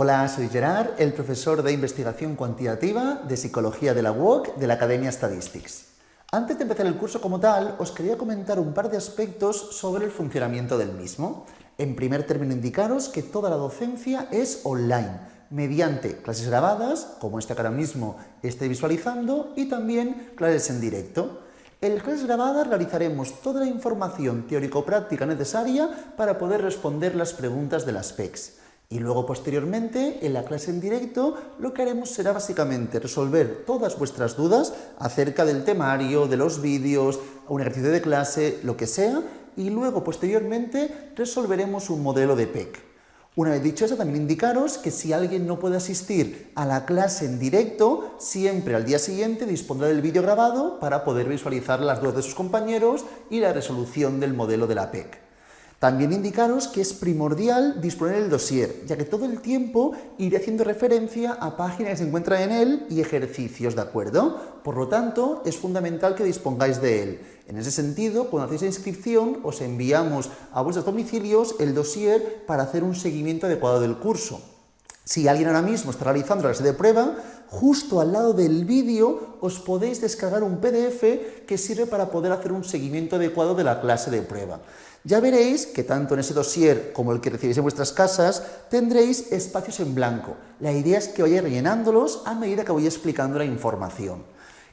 Hola, soy Gerard, el profesor de investigación cuantitativa de Psicología de la UOC de la Academia Statistics. Antes de empezar el curso como tal, os quería comentar un par de aspectos sobre el funcionamiento del mismo. En primer término, indicaros que toda la docencia es online, mediante clases grabadas, como esta que ahora mismo estáis visualizando, y también clases en directo. En las clases grabadas realizaremos toda la información teórico-práctica necesaria para poder responder las preguntas de las PECs. Y luego, posteriormente, en la clase en directo, lo que haremos será básicamente resolver todas vuestras dudas acerca del temario, de los vídeos, un ejercicio de clase, lo que sea, y luego, posteriormente, resolveremos un modelo de PEC. Una vez dicho eso, también indicaros que si alguien no puede asistir a la clase en directo, siempre al día siguiente dispondrá del vídeo grabado para poder visualizar las dudas de sus compañeros y la resolución del modelo de la PEC. También indicaros que es primordial disponer del dossier, ya que todo el tiempo iré haciendo referencia a páginas que se encuentran en él y ejercicios, ¿de acuerdo? Por lo tanto, es fundamental que dispongáis de él. En ese sentido, cuando hacéis la inscripción, os enviamos a vuestros domicilios el dossier para hacer un seguimiento adecuado del curso. Si alguien ahora mismo está realizando la clase de prueba, justo al lado del vídeo os podéis descargar un PDF que sirve para poder hacer un seguimiento adecuado de la clase de prueba. Ya veréis que tanto en ese dossier como el que recibís en vuestras casas tendréis espacios en blanco. La idea es que vayáis rellenándolos a medida que voy explicando la información.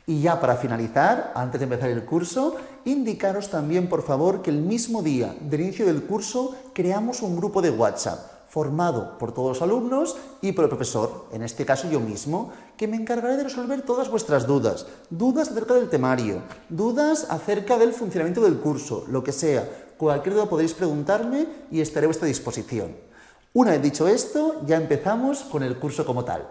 Y ya para finalizar, antes de empezar el curso, indicaros también, por favor, que el mismo día del inicio del curso creamos un grupo de WhatsApp formado por todos los alumnos y por el profesor, en este caso yo mismo, que me encargaré de resolver todas vuestras dudas, dudas acerca del temario, dudas acerca del funcionamiento del curso, lo que sea. Cualquier duda podéis preguntarme y estaré a vuestra disposición. Una vez dicho esto, ya empezamos con el curso como tal.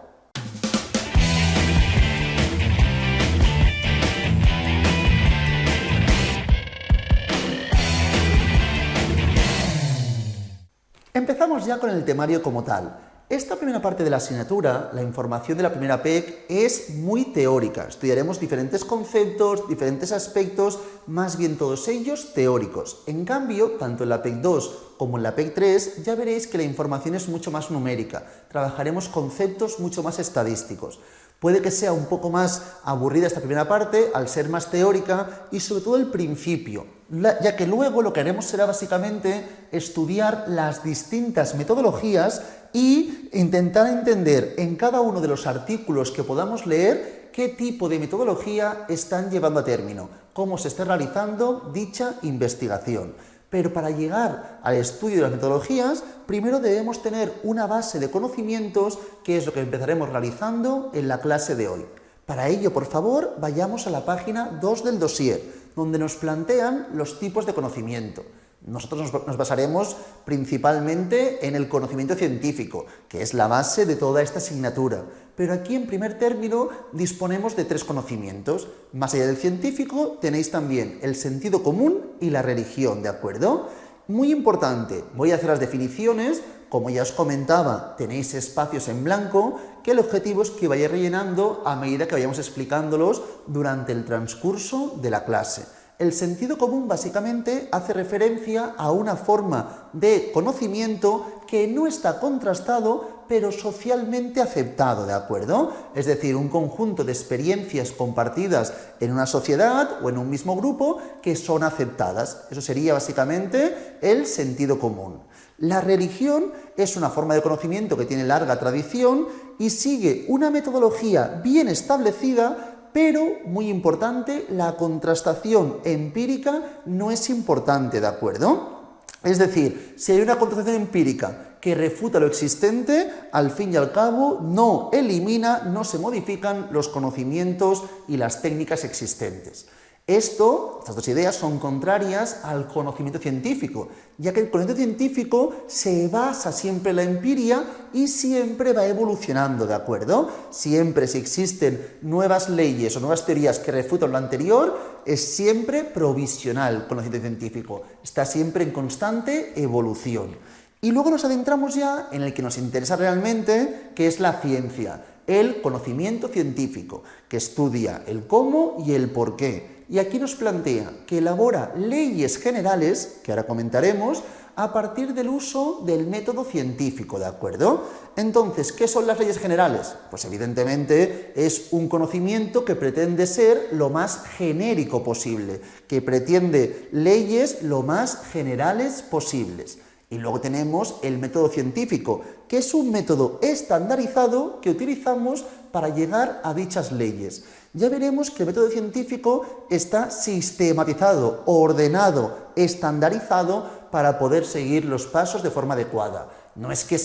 Empezamos ya con el temario como tal. Esta primera parte de la asignatura, la información de la primera PEC, es muy teórica. Estudiaremos diferentes conceptos, diferentes aspectos, más bien todos ellos teóricos. En cambio, tanto en la PEC 2 como en la PEC 3, ya veréis que la información es mucho más numérica. Trabajaremos conceptos mucho más estadísticos. Puede que sea un poco más aburrida esta primera parte, al ser más teórica, y sobre todo el principio, ya que luego lo que haremos será básicamente estudiar las distintas metodologías e intentar entender en cada uno de los artículos que podamos leer qué tipo de metodología están llevando a término, cómo se está realizando dicha investigación. Pero para llegar al estudio de las metodologías, primero debemos tener una base de conocimientos, que es lo que empezaremos realizando en la clase de hoy. Para ello, por favor, vayamos a la página 2 del dossier, donde nos plantean los tipos de conocimiento. Nosotros nos basaremos principalmente en el conocimiento científico, que es la base de toda esta asignatura. Pero aquí, en primer término, disponemos de tres conocimientos. Más allá del científico, tenéis también el sentido común y la religión, ¿de acuerdo? Muy importante, voy a hacer las definiciones. Como ya os comentaba, tenéis espacios en blanco, que el objetivo es que vayáis rellenando a medida que vayamos explicándolos durante el transcurso de la clase. El sentido común básicamente hace referencia a una forma de conocimiento que no está contrastado, pero socialmente aceptado, ¿de acuerdo? Es decir, un conjunto de experiencias compartidas en una sociedad o en un mismo grupo que son aceptadas. Eso sería básicamente el sentido común. La religión es una forma de conocimiento que tiene larga tradición y sigue una metodología bien establecida, pero, muy importante, la contrastación empírica no es importante, ¿de acuerdo? Es decir, si hay una contrastación empírica que refuta lo existente, al fin y al cabo no elimina, no se modifican los conocimientos y las técnicas existentes. Estas dos ideas son contrarias al conocimiento científico, ya que el conocimiento científico se basa siempre en la empiria y siempre va evolucionando, ¿de acuerdo? Siempre, si existen nuevas leyes o nuevas teorías que refutan lo anterior, es siempre provisional el conocimiento científico, está siempre en constante evolución. Y luego nos adentramos ya en el que nos interesa realmente, que es la ciencia, el conocimiento científico, que estudia el cómo y el por qué. y aquí nos plantea que elabora leyes generales, que ahora comentaremos, a partir del uso del método científico, ¿de acuerdo? Entonces, ¿qué son las leyes generales? Pues evidentemente es un conocimiento que pretende ser lo más genérico posible, que pretende leyes lo más generales posibles. Y luego tenemos el método científico, que es un método estandarizado que utilizamos para llegar a dichas leyes. Ya veremos que el método científico está sistematizado, ordenado, estandarizado para poder seguir los pasos de forma adecuada. No es que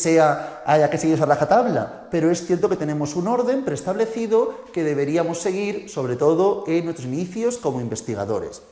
haya que seguir esa rajatabla, pero es cierto que tenemos un orden preestablecido que deberíamos seguir, sobre todo en nuestros inicios como investigadores.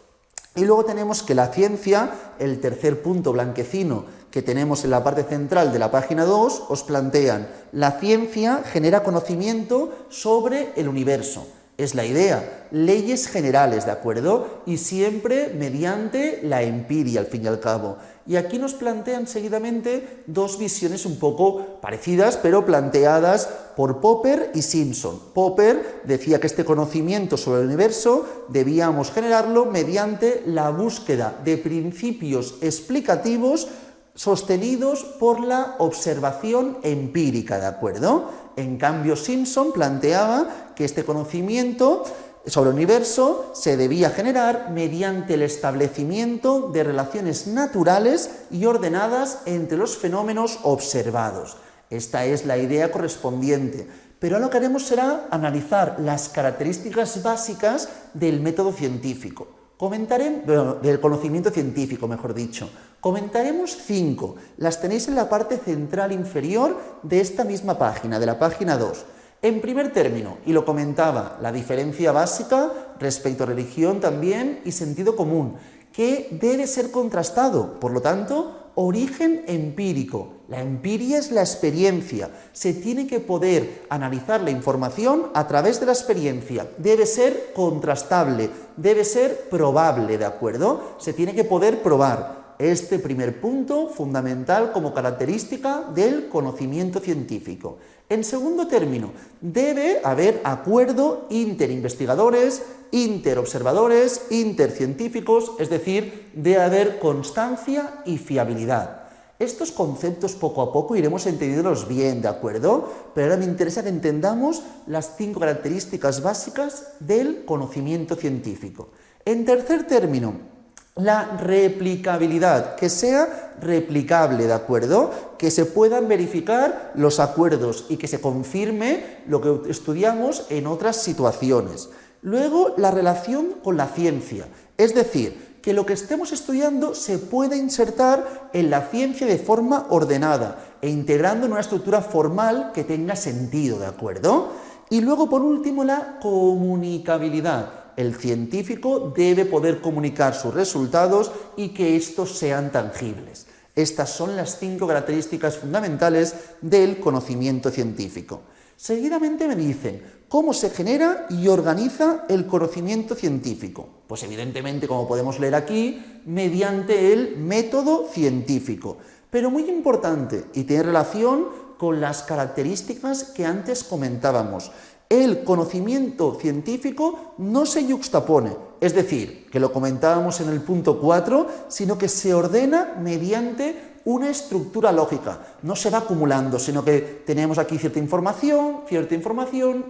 Y luego tenemos que la ciencia, el tercer punto blanquecino que tenemos en la parte central de la página 2, os plantean: la ciencia genera conocimiento sobre el universo. Es la idea, leyes generales, ¿de acuerdo? Y siempre mediante la empiria, al fin y al cabo. Y aquí nos plantean seguidamente dos visiones un poco parecidas, pero planteadas por Popper y Simpson. Popper decía que este conocimiento sobre el universo debíamos generarlo mediante la búsqueda de principios explicativos sostenidos por la observación empírica, ¿de acuerdo? En cambio, Simpson planteaba que este conocimiento sobre el universo se debía generar mediante el establecimiento de relaciones naturales y ordenadas entre los fenómenos observados. Esta es la idea correspondiente, pero lo que haremos será analizar las características básicas del método científico. Del conocimiento científico, mejor dicho. Comentaremos 5, las tenéis en la parte central inferior de esta misma página, de la página 2. En primer término, y lo comentaba, la diferencia básica respecto a religión también y sentido común, que debe ser contrastado, por lo tanto, origen empírico. La empiria es la experiencia, se tiene que poder analizar la información a través de la experiencia, debe ser contrastable, debe ser probable, ¿de acuerdo? Se tiene que poder probar. Este primer punto fundamental como característica del conocimiento científico. En segundo término, debe haber acuerdo interinvestigadores, interobservadores, intercientíficos, es decir, debe haber constancia y fiabilidad. Estos conceptos poco a poco iremos entendiéndolos bien, ¿de acuerdo? Pero ahora me interesa que entendamos las 5 características básicas del conocimiento científico. En tercer término, la replicabilidad, que sea replicable, ¿de acuerdo? Que se puedan verificar los acuerdos y que se confirme lo que estudiamos en otras situaciones. Luego, la relación con la ciencia, es decir, que lo que estemos estudiando se pueda insertar en la ciencia de forma ordenada e integrando en una estructura formal que tenga sentido, ¿de acuerdo? Y luego, por último, la comunicabilidad. El científico debe poder comunicar sus resultados y que estos sean tangibles. Estas son las 5 características fundamentales del conocimiento científico. Seguidamente me dicen, ¿cómo se genera y organiza el conocimiento científico? Pues evidentemente, como podemos leer aquí, mediante el método científico. Pero muy importante, y tiene relación con las características que antes comentábamos. El conocimiento científico no se yuxtapone, es decir, que lo comentábamos en el punto 4, sino que se ordena mediante una estructura lógica. No se va acumulando, sino que tenemos aquí cierta información,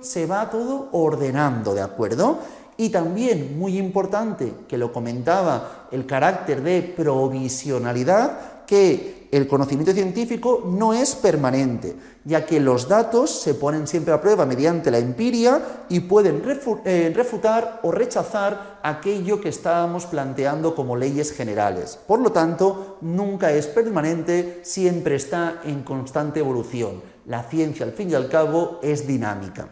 se va todo ordenando, ¿de acuerdo? Y también, muy importante, que lo comentaba, el carácter de provisionalidad, que el conocimiento científico no es permanente, ya que los datos se ponen siempre a prueba mediante la empiria y pueden refutar o rechazar aquello que estábamos planteando como leyes generales. Por lo tanto, nunca es permanente, siempre está en constante evolución. La ciencia, al fin y al cabo, es dinámica.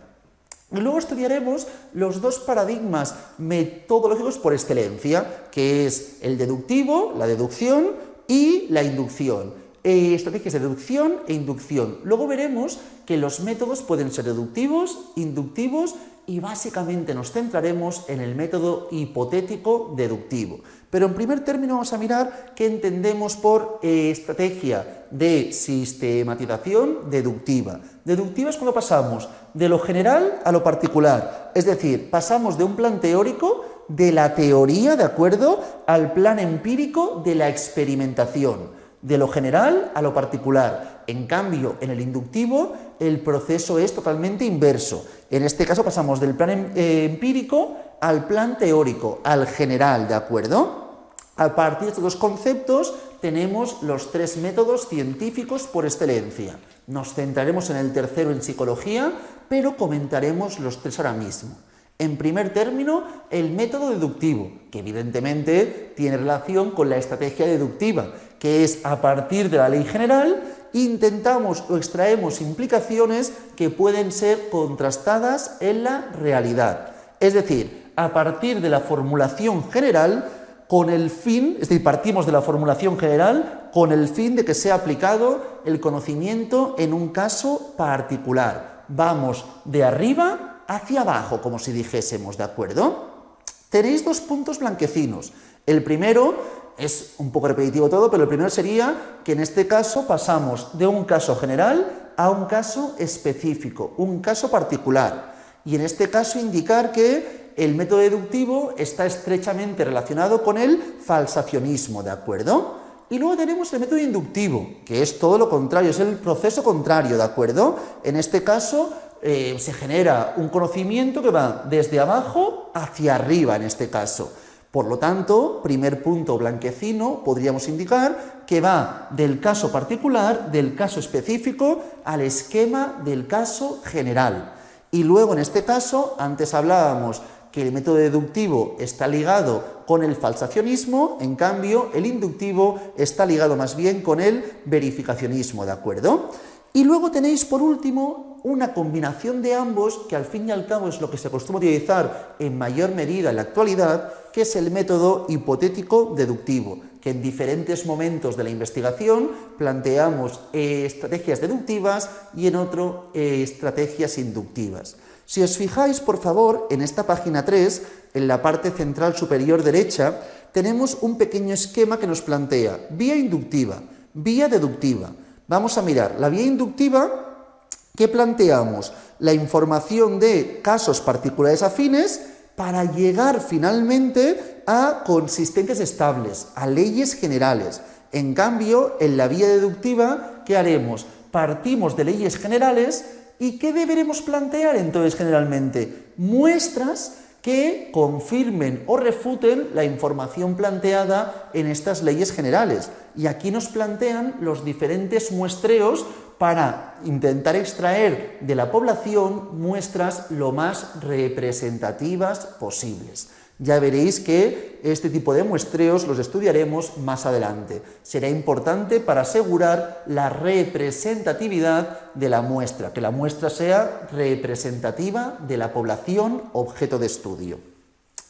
Y luego estudiaremos los 2 paradigmas metodológicos por excelencia, que es el deductivo, la deducción, y la inducción, estrategias de deducción e inducción. Luego veremos que los métodos pueden ser deductivos, inductivos y básicamente nos centraremos en el método hipotético deductivo. Pero en primer término vamos a mirar qué entendemos por estrategia de sistematización deductiva. Deductiva es cuando pasamos de lo general a lo particular, es decir, pasamos de un plan teórico de la teoría, ¿de acuerdo?, al plan empírico de la experimentación, de lo general a lo particular. En cambio, en el inductivo, el proceso es totalmente inverso. En este caso pasamos del plan empírico al plan teórico, al general, ¿de acuerdo? A partir de estos dos conceptos tenemos los tres métodos científicos por excelencia. Nos centraremos en el tercero en psicología, pero comentaremos los tres ahora mismo. En primer término, el método deductivo, que evidentemente tiene relación con la estrategia deductiva, que es a partir de la ley general intentamos o extraemos implicaciones que pueden ser contrastadas en la realidad. Es decir, a partir de la formulación general con el fin, es decir, partimos de la formulación general con el fin de que sea aplicado el conocimiento en un caso particular. Vamos de arriba hacia abajo, como si dijésemos, ¿de acuerdo? Tenéis dos puntos blanquecinos. El primero es un poco repetitivo todo, pero el primero sería que en este caso pasamos de un caso general a un caso específico, un caso particular. Y en este caso indicar que el método deductivo está estrechamente relacionado con el falsacionismo, ¿de acuerdo? Y luego tenemos el método inductivo, que es todo lo contrario, es el proceso contrario, ¿de acuerdo? En este caso se genera un conocimiento que va desde abajo hacia arriba, en este caso. Por lo tanto, primer punto blanquecino, podríamos indicar que va del caso particular, del caso específico, al esquema del caso general. Y luego, en este caso, antes hablábamos que el método deductivo está ligado con el falsacionismo, en cambio, el inductivo está ligado más bien con el verificacionismo, ¿de acuerdo? Y luego tenéis, por último, una combinación de ambos, que al fin y al cabo es lo que se acostumbra a utilizar en mayor medida en la actualidad, que es el método hipotético deductivo, que en diferentes momentos de la investigación planteamos estrategias deductivas y en otro estrategias inductivas. Si os fijáis, por favor, en esta página 3, en la parte central superior derecha, tenemos un pequeño esquema que nos plantea vía inductiva, vía deductiva. Vamos a mirar la vía inductiva. ¿Qué planteamos? La información de casos particulares afines para llegar finalmente a consistencias estables, a leyes generales. En cambio, en la vía deductiva, ¿qué haremos? Partimos de leyes generales y ¿qué deberemos plantear entonces generalmente? Muestras que confirmen o refuten la información planteada en estas leyes generales. Y aquí nos plantean los diferentes muestreos para intentar extraer de la población muestras lo más representativas posibles. Ya veréis que este tipo de muestreos los estudiaremos más adelante. Será importante para asegurar la representatividad de la muestra, que la muestra sea representativa de la población objeto de estudio.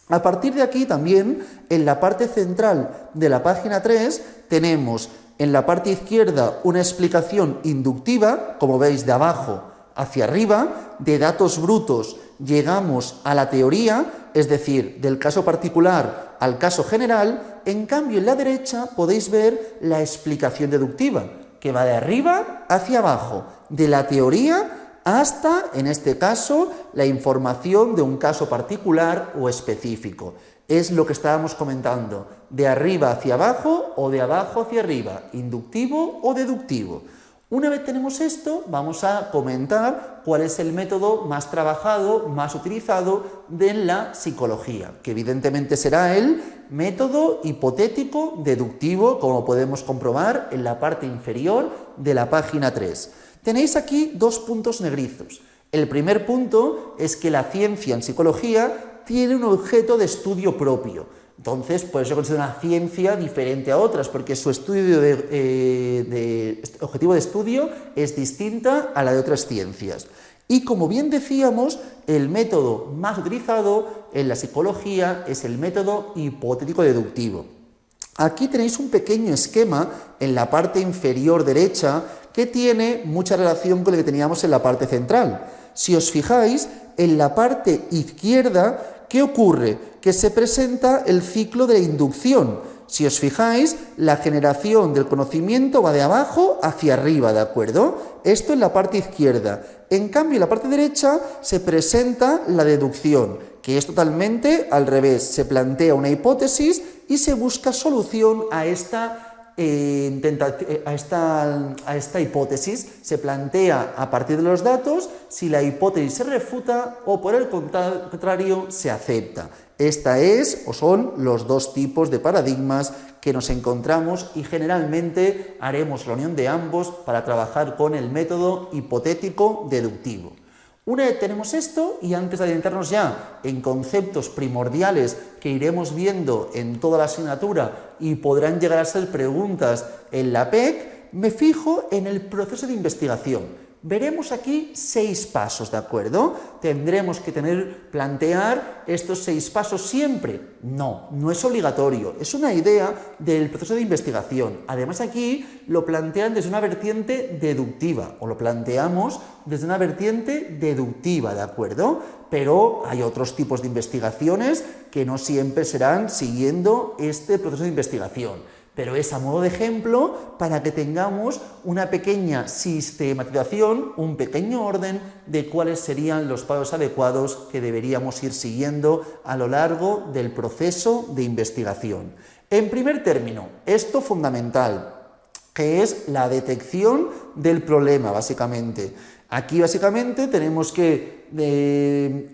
A partir de aquí también, en la parte central de la página 3, tenemos en la parte izquierda una explicación inductiva, como veis de abajo hacia arriba, de datos brutos llegamos a la teoría, es decir, del caso particular al caso general. En cambio, en la derecha podéis ver la explicación deductiva, que va de arriba hacia abajo, de la teoría hasta, en este caso, la información de un caso particular o específico. Es lo que estábamos comentando, de arriba hacia abajo o de abajo hacia arriba, inductivo o deductivo. Una vez tenemos esto, vamos a comentar cuál es el método más trabajado, más utilizado de la psicología, que evidentemente será el método hipotético deductivo, como podemos comprobar en la parte inferior de la página 3. Tenéis aquí dos puntos negrizos. El primer punto es que la ciencia en psicología tiene un objeto de estudio propio. Entonces, por eso considero una ciencia diferente a otras, porque su estudio objetivo de estudio es distinta a la de otras ciencias. Y como bien decíamos, el método más utilizado en la psicología es el método hipotético deductivo. Aquí tenéis un pequeño esquema en la parte inferior derecha que tiene mucha relación con lo que teníamos en la parte central. Si os fijáis, en la parte izquierda, ¿qué ocurre? Que se presenta el ciclo de la inducción. Si os fijáis, la generación del conocimiento va de abajo hacia arriba, ¿de acuerdo? Esto en la parte izquierda. En cambio, en la parte derecha se presenta la deducción, que es totalmente al revés. Se plantea una hipótesis y se busca solución a esta hipótesis. Se plantea a partir de los datos si la hipótesis se refuta o por el contrario se acepta. Esta es o son los dos tipos de paradigmas que nos encontramos y generalmente haremos la unión de ambos para trabajar con el método hipotético deductivo. Una vez tenemos esto, y antes de adentrarnos ya en conceptos primordiales que iremos viendo en toda la asignatura y podrán llegar a ser preguntas en la PEC, me fijo en el proceso de investigación. Veremos aquí 6 pasos, ¿de acuerdo? ¿Tendremos que plantear estos 6 pasos siempre? No, no es obligatorio, es una idea del proceso de investigación. Además aquí lo plantean desde una vertiente deductiva, o lo planteamos desde una vertiente deductiva, ¿de acuerdo? Pero hay otros tipos de investigaciones que no siempre serán siguiendo este proceso de investigación. Pero es a modo de ejemplo para que tengamos una pequeña sistematización, un pequeño orden de cuáles serían los pasos adecuados que deberíamos ir siguiendo a lo largo del proceso de investigación. En primer término, esto fundamental, que es la detección del problema, básicamente. Aquí, básicamente, tenemos que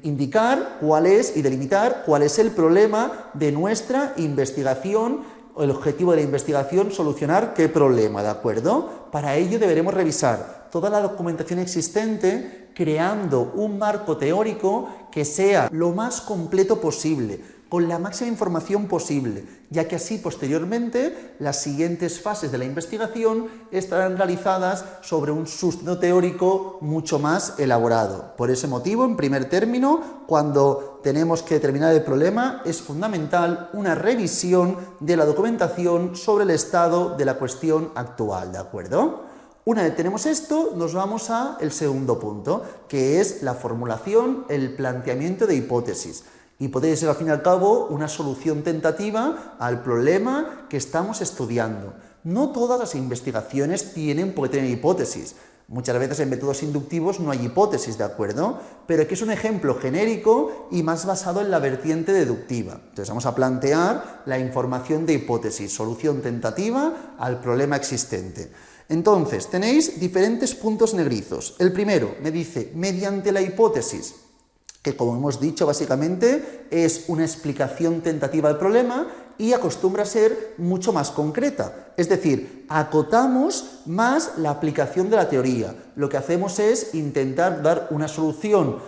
indicar cuál es y delimitar cuál es el problema de nuestra investigación. El objetivo de la investigación, solucionar qué problema, ¿de acuerdo? Para ello deberemos revisar toda la documentación existente, creando un marco teórico que sea lo más completo posible, con la máxima información posible, ya que así posteriormente las siguientes fases de la investigación estarán realizadas sobre un sustento teórico mucho más elaborado. Por ese motivo, en primer término, cuando tenemos que determinar el problema, es fundamental una revisión de la documentación sobre el estado de la cuestión actual, ¿de acuerdo? Una vez tenemos esto, nos vamos al segundo punto, que es la formulación, el planteamiento de hipótesis. Hipótesis es, al fin y al cabo, una solución tentativa al problema que estamos estudiando. No todas las investigaciones tienen por qué tener hipótesis. Muchas veces en métodos inductivos no hay hipótesis, ¿de acuerdo? Pero aquí es un ejemplo genérico y más basado en la vertiente deductiva. Entonces vamos a plantear la información de hipótesis, solución tentativa al problema existente. Entonces, tenéis diferentes puntos negrizos. El primero me dice, mediante la hipótesis, que como hemos dicho básicamente es una explicación tentativa del problema y acostumbra a ser mucho más concreta. Es decir, acotamos más la aplicación de la teoría. Lo que hacemos es intentar dar una solución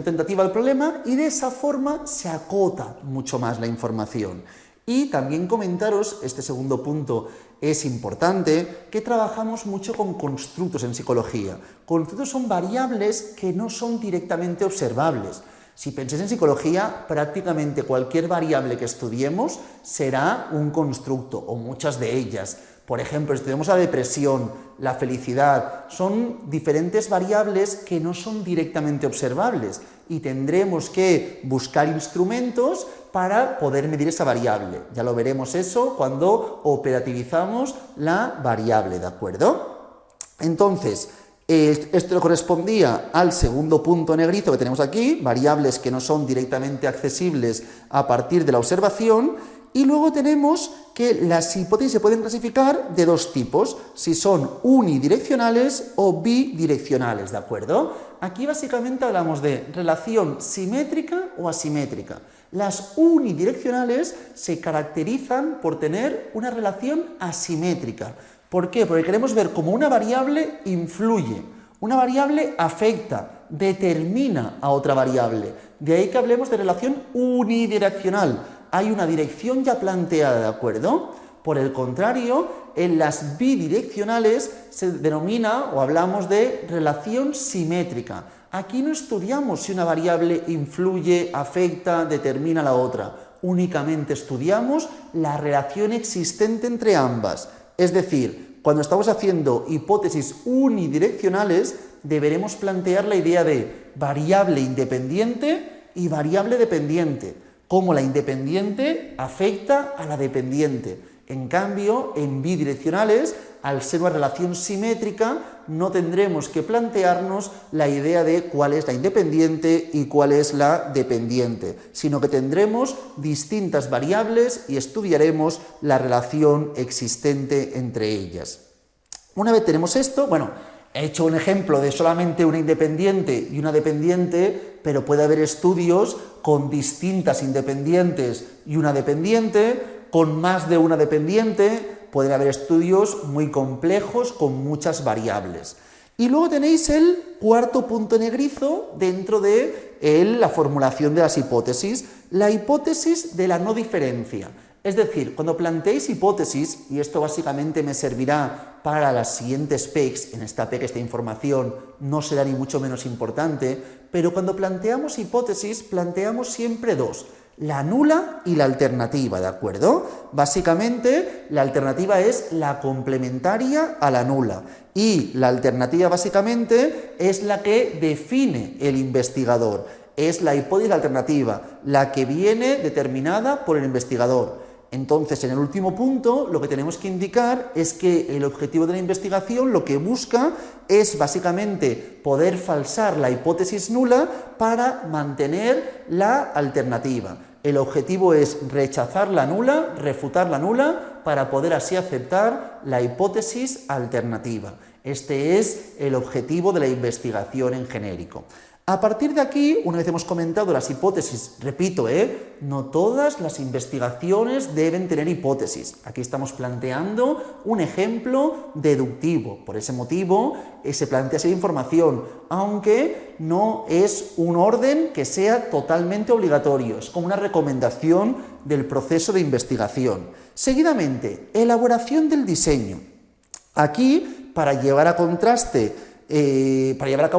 tentativa al problema y de esa forma se acota mucho más la información. Y también comentaros, este segundo punto es importante, que trabajamos mucho con constructos en psicología. Constructos son variables que no son directamente observables. Si pensáis en psicología, prácticamente cualquier variable que estudiemos será un constructo, o muchas de ellas. Por ejemplo, estudiamos la depresión, la felicidad, son diferentes variables que no son directamente observables y tendremos que buscar instrumentos para poder medir esa variable. Ya lo veremos eso cuando operativizamos la variable, ¿de acuerdo? Entonces, esto correspondía al segundo punto negrito que tenemos aquí, variables que no son directamente accesibles a partir de la observación, y luego tenemos que las hipótesis se pueden clasificar de dos tipos, si son unidireccionales o bidireccionales, ¿de acuerdo? Aquí básicamente hablamos de relación simétrica o asimétrica. Las unidireccionales se caracterizan por tener una relación asimétrica. ¿Por qué? Porque queremos ver cómo una variable influye, una variable afecta, determina a otra variable. De ahí que hablemos de relación unidireccional. Hay una dirección ya planteada, ¿de acuerdo? Por el contrario, en las bidireccionales se denomina o hablamos de relación simétrica. Aquí no estudiamos si una variable influye, afecta, determina a la otra. Únicamente estudiamos la relación existente entre ambas. Es decir, cuando estamos haciendo hipótesis unidireccionales, deberemos plantear la idea de variable independiente y variable dependiente, cómo la independiente afecta a la dependiente. En cambio, en bidireccionales, al ser una relación simétrica, no tendremos que plantearnos la idea de cuál es la independiente y cuál es la dependiente, sino que tendremos distintas variables y estudiaremos la relación existente entre ellas. Una vez tenemos esto, bueno, he hecho un ejemplo de solamente una independiente y una dependiente, pero puede haber estudios con distintas independientes y una dependiente, con más de una dependiente, pueden haber estudios muy complejos con muchas variables. Y luego tenéis el cuarto punto negrizo dentro de la formulación de las hipótesis, la hipótesis de la no diferencia. Es decir, cuando planteéis hipótesis, y esto básicamente me servirá para las siguientes PECs, en esta PEC esta información no será ni mucho menos importante, pero cuando planteamos hipótesis, planteamos siempre dos, la nula y la alternativa, ¿de acuerdo? Básicamente, la alternativa es la complementaria a la nula y la alternativa básicamente es la que define el investigador, es la hipótesis alternativa, la que viene determinada por el investigador. Entonces, en el último punto, lo que tenemos que indicar es que el objetivo de la investigación lo que busca es básicamente poder falsar la hipótesis nula para mantener la alternativa. El objetivo es rechazar la nula, refutar la nula, para poder así aceptar la hipótesis alternativa. Este es el objetivo de la investigación en genérico. A partir de aquí, una vez hemos comentado las hipótesis, repito, no todas las investigaciones deben tener hipótesis. Aquí estamos planteando un ejemplo deductivo. Por ese motivo, se plantea esa información, aunque no es un orden que sea totalmente obligatorio. Es como una recomendación del proceso de investigación. Seguidamente, elaboración del diseño. Aquí, para llevar a cabo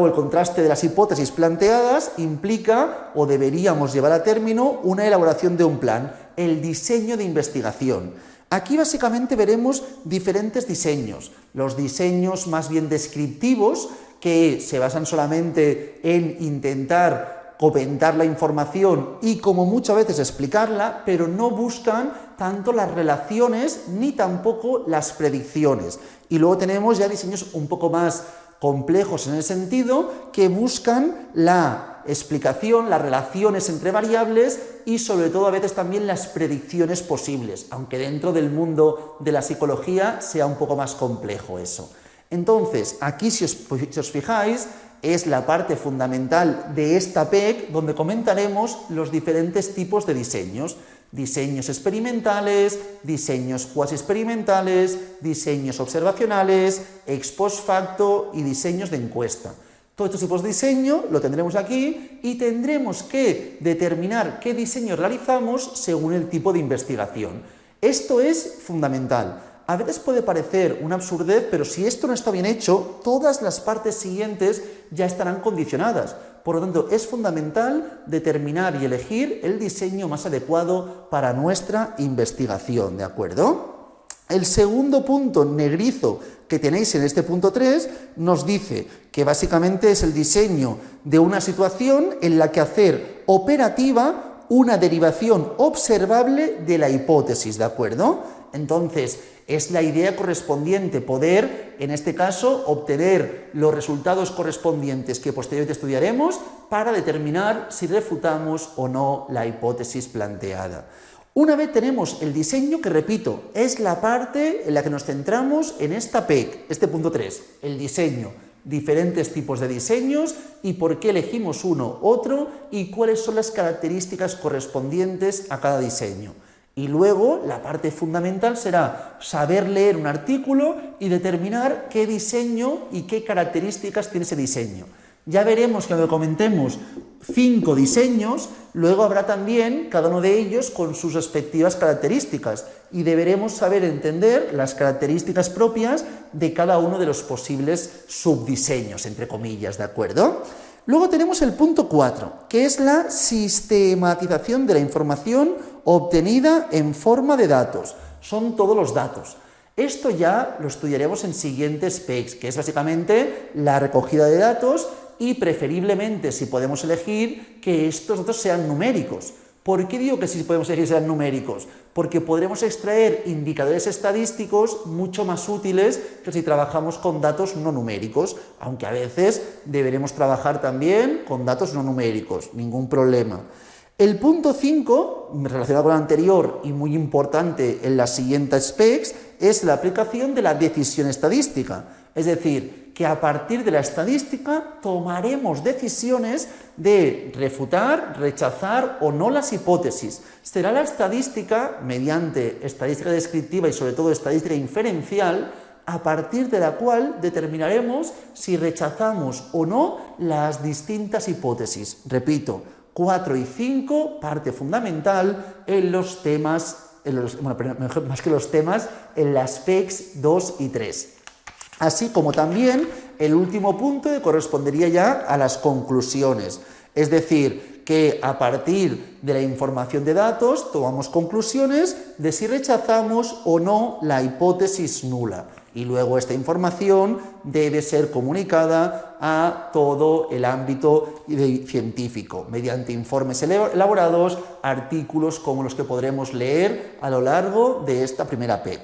el contraste de las hipótesis planteadas, implica o deberíamos llevar a término una elaboración de un plan, el diseño de investigación. Aquí básicamente veremos diferentes diseños, los diseños más bien descriptivos, que se basan solamente en intentar comentar la información y como muchas veces explicarla, pero no buscan tanto las relaciones ni tampoco las predicciones. Y luego tenemos ya diseños un poco más complejos en el sentido que buscan la explicación, las relaciones entre variables y sobre todo a veces también las predicciones posibles, aunque dentro del mundo de la psicología sea un poco más complejo eso. Entonces, aquí si os fijáis, es la parte fundamental de esta PEC donde comentaremos los diferentes tipos de diseños. Diseños experimentales, diseños cuasi experimentales, diseños observacionales, ex post facto y diseños de encuesta. Todos estos tipos de diseño lo tendremos aquí y tendremos que determinar qué diseño realizamos según el tipo de investigación. Esto es fundamental. A veces puede parecer una absurdez, pero si esto no está bien hecho, todas las partes siguientes ya estarán condicionadas. Por lo tanto, es fundamental determinar y elegir el diseño más adecuado para nuestra investigación, ¿de acuerdo? El segundo punto negrizo que tenéis en este punto 3 nos dice que básicamente es el diseño de una situación en la que hacer operativa una derivación observable de la hipótesis, ¿de acuerdo? Entonces, es la idea correspondiente, poder, en este caso, obtener los resultados correspondientes que posteriormente estudiaremos para determinar si refutamos o no la hipótesis planteada. Una vez tenemos el diseño, que repito, es la parte en la que nos centramos en esta PEC, este punto 3, el diseño, diferentes tipos de diseños y por qué elegimos uno u otro y cuáles son las características correspondientes a cada diseño. Y luego la parte fundamental será saber leer un artículo y determinar qué diseño y qué características tiene ese diseño. Ya veremos que cuando comentemos 5 diseños, luego habrá también cada uno de ellos con sus respectivas características y deberemos saber entender las características propias de cada uno de los posibles subdiseños, entre comillas, ¿de acuerdo? Luego tenemos el punto 4, que es la sistematización de la información obtenida en forma de datos. Son todos los datos. Esto ya lo estudiaremos en siguientes PECs, que es básicamente la recogida de datos y preferiblemente, si podemos elegir, que estos datos sean numéricos. ¿Por qué digo que si podemos elegir sean numéricos? Porque podremos extraer indicadores estadísticos mucho más útiles que si trabajamos con datos no numéricos, aunque a veces deberemos trabajar también con datos no numéricos, ningún problema. El punto 5, relacionado con el anterior y muy importante en las siguientes PECs, es la aplicación de la decisión estadística. Es decir, que a partir de la estadística tomaremos decisiones de refutar, rechazar o no las hipótesis. Será la estadística, mediante estadística descriptiva y sobre todo estadística inferencial, a partir de la cual determinaremos si rechazamos o no las distintas hipótesis. Repito, 4 y 5, parte fundamental en los temas, más que los temas, en las PECs 2 y 3. Así como también el último punto que correspondería ya a las conclusiones. Es decir, que a partir de la información de datos tomamos conclusiones de si rechazamos o no la hipótesis nula. Y luego esta información debe ser comunicada a todo el ámbito científico, mediante informes elaborados, artículos como los que podremos leer a lo largo de esta primera PEC.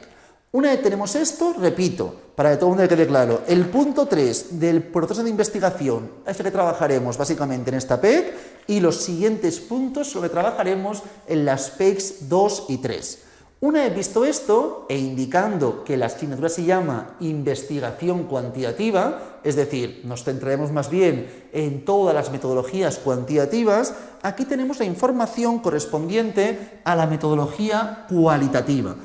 Una vez tenemos esto, repito, para que todo el mundo quede claro, el punto 3 del proceso de investigación es el que trabajaremos básicamente en esta PEC y los siguientes puntos son los que trabajaremos en las PECs 2 y 3. Una vez visto esto e indicando que la asignatura se llama investigación cuantitativa, es decir, nos centraremos más bien en todas las metodologías cuantitativas, aquí tenemos la información correspondiente a la metodología cualitativa.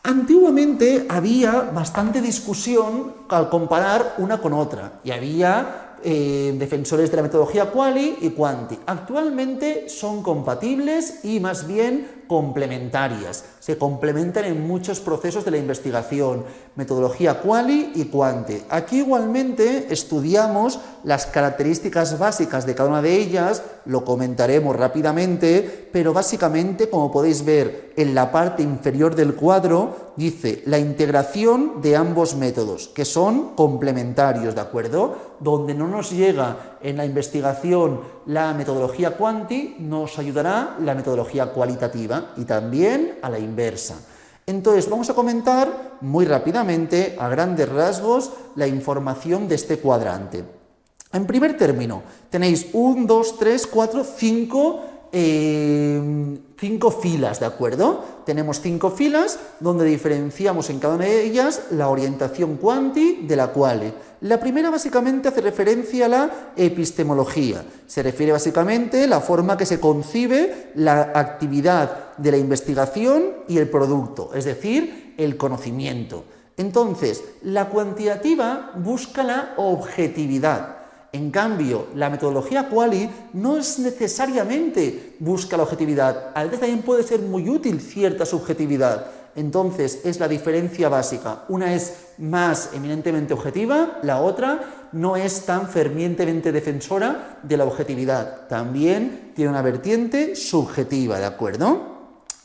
Antiguamente había bastante discusión al comparar una con otra y había defensores de la metodología quali y quanti. Actualmente son compatibles y más bien complementarias. Se complementan en muchos procesos de la investigación, metodología quali y quanti. Aquí igualmente estudiamos las características básicas de cada una de ellas, lo comentaremos rápidamente, pero básicamente, como podéis ver en la parte inferior del cuadro, dice la integración de ambos métodos, que son complementarios, ¿de acuerdo? Donde no nos llega en la investigación la metodología quanti, nos ayudará la metodología cualitativa y también a la inversa. Entonces vamos a comentar muy rápidamente, a grandes rasgos, la información de este cuadrante. En primer término, tenéis 1, 2, 3, 4, 5 filas, ¿de acuerdo? Tenemos 5 filas donde diferenciamos en cada una de ellas la orientación quanti de la quali. La primera básicamente hace referencia a la epistemología. Se refiere básicamente a la forma que se concibe la actividad de la investigación y el producto, es decir, el conocimiento. Entonces, la cuantitativa busca la objetividad. En cambio, la metodología quali no es necesariamente busca la objetividad, a veces también puede ser muy útil cierta subjetividad. Entonces, es la diferencia básica. Una es más eminentemente objetiva, la otra no es tan fervientemente defensora de la objetividad. También tiene una vertiente subjetiva, ¿de acuerdo?